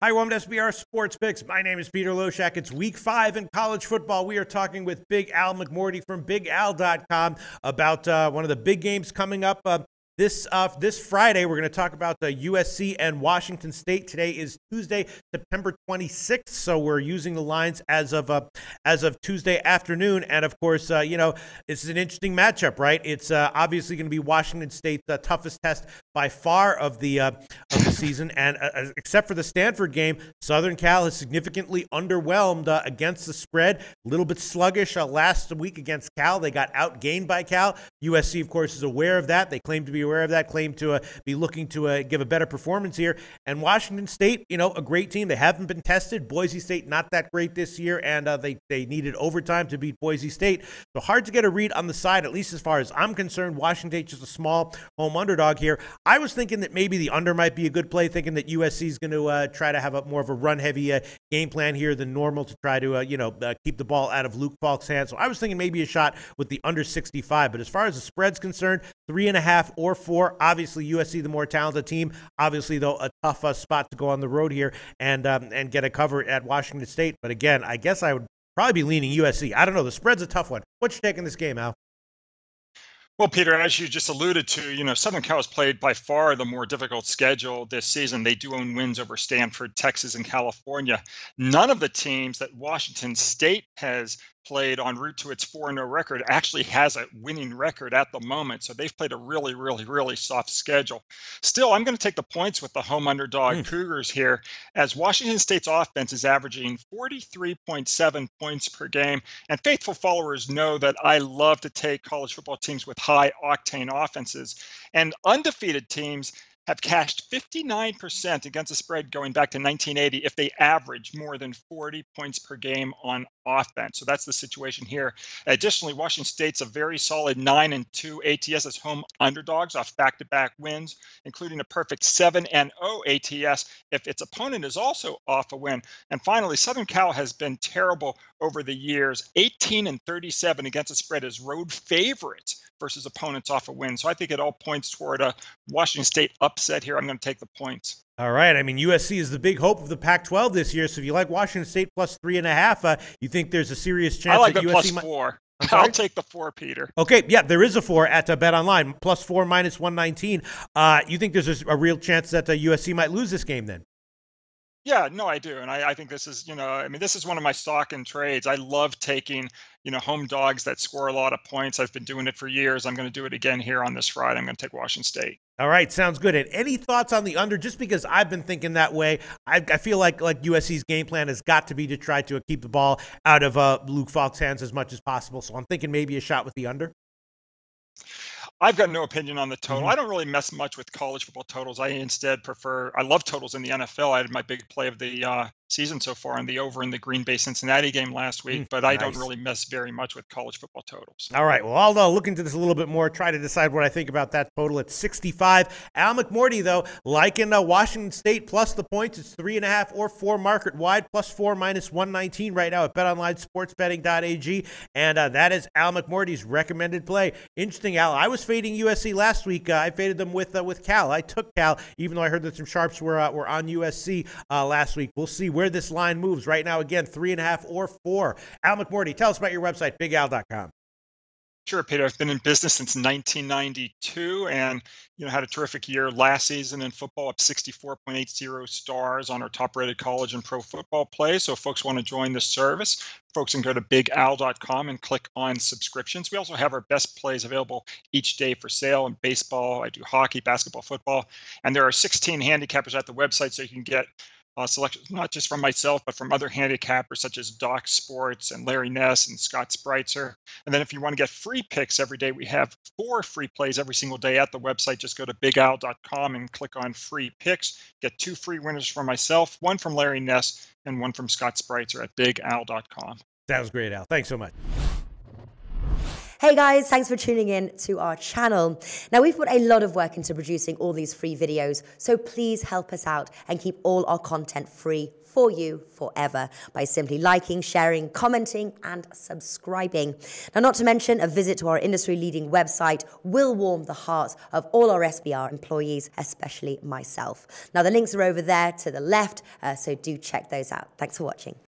Hi, welcome to SBR Sports Picks. My name is Peter Loshak. It's week 5 in college football. We are talking with Big Al McMordie from BigAl.com about one of the big games coming up this Friday. We're going to talk about the USC and Washington State. Today is Tuesday, September 26th, so we're using the lines as of Tuesday afternoon. And of course, this is an interesting matchup, right? It's obviously going to be Washington State's toughest test by far of the season, and except for the Stanford game, Southern Cal has significantly underwhelmed against the spread. A little bit sluggish last week against Cal. They got outgained by Cal. USC, of course, is aware of that. They claim to be aware of that, claim to be looking to give a better performance here. And Washington State, a great team. They haven't been tested. Boise State, not that great this year, and they needed overtime to beat Boise State. So hard to get a read on the side, at least as far as I'm concerned. Washington State just a small home underdog here. I was thinking that maybe the under might be a good play, thinking that USC is going to try to have more of a run-heavy game plan here than normal to try to, keep the ball out of Luke Falk's hands. So I was thinking maybe a shot with the under 65. But as far as the spread's concerned, 3.5 or 4. Obviously, USC the more talented team. Obviously, though, a tough spot to go on the road here and get a cover at Washington State. But again, I guess I would probably be leaning USC. I don't know. The spread's a tough one. What's your take in this game, Al? Well, Peter, as you just alluded to, Southern Cal has played by far the more difficult schedule this season. They do own wins over Stanford, Texas, and California. None of the teams that Washington State has played en route to its 4-0 record actually has a winning record at the moment. So they've played a really, really, really soft schedule. Still, I'm going to take the points with the home underdog Cougars here, as Washington State's offense is averaging 43.7 points per game. And faithful followers know that I love to take college football teams with high octane offenses. And undefeated teams have cashed 59% against the spread going back to 1980 if they average more than 40 points per game on offense. So that's the situation here. Additionally, Washington State's a very solid 9-2 ATS as home underdogs off back-to-back wins, including a perfect 7-0 ATS if its opponent is also off a win. And finally, Southern Cal has been terrible over the years, 18-37 against the spread as road favorites versus opponents off a win. So I think it all points toward a Washington State upset here. I'm going to take the points. All right. I mean, USC is the big hope of the Pac-12 this year. So if you like Washington State plus 3.5, you think there's a serious chance I like that the USC plus 4. I'll take the 4, Peter. Okay, yeah, there is a 4 at Bet Online, plus 4 minus 119. You think there's a real chance that USC might lose this game then? Yeah, no, I do. And I think this is, this is one of my stock and trades. I love taking, home dogs that score a lot of points. I've been doing it for years. I'm going to do it again here on this Friday. I'm going to take Washington State. All right, sounds good. And any thoughts on the under? Just because I've been thinking that way, I feel like USC's game plan has got to be to try to keep the ball out of Luke Falk's hands as much as possible. So I'm thinking maybe a shot with the under. I've got no opinion on the total. I don't really mess much with college football totals. I instead I love totals in the NFL. I had my big play of the season so far in the over in the Green Bay Cincinnati game last week, but I don't really mess very much with college football totals. All right. Well, I'll look into this a little bit more, try to decide what I think about that total at 65. Al McMordie, though, like in Washington State, plus the points, it's 3.5 or 4 market wide, plus 4 minus 119 right now at betonlinesportsbetting.ag. And that is Al McMordie's recommended play. Interesting, Al. I was fading USC last week. I faded them with Cal. I took Cal, even though I heard that some sharps were on USC last week. We'll see where this line moves. Right now, again, 3.5 or 4. Al McMordie, tell us about your website, BigAl.com. Sure, Peter. I've been in business since 1992 and had a terrific year last season in football, up 64.80 stars on our top-rated college and pro football play. So if folks want to join the service, folks can go to BigAl.com and click on subscriptions. We also have our best plays available each day for sale in baseball. I do hockey, basketball, football, and there are 16 handicappers at the website, so you can get selections not just from myself, but from other handicappers such as Doc Sports and Larry Ness and Scott Spreitzer. And then if you want to get free picks every day, we have 4 free plays every single day at the website. Just go to BigAl.com and click on free picks. Get 2 free winners from myself, 1 from Larry Ness and 1 from Scott Spreitzer at BigAl.com. That was great, Al. Thanks so much. Hey guys, thanks for tuning in to our channel. Now, we've put a lot of work into producing all these free videos, so please help us out and keep all our content free for you forever by simply liking, sharing, commenting, and subscribing. Now, not to mention, a visit to our industry-leading website will warm the hearts of all our SBR employees, especially myself. Now, the links are over there to the left, so do check those out. Thanks for watching.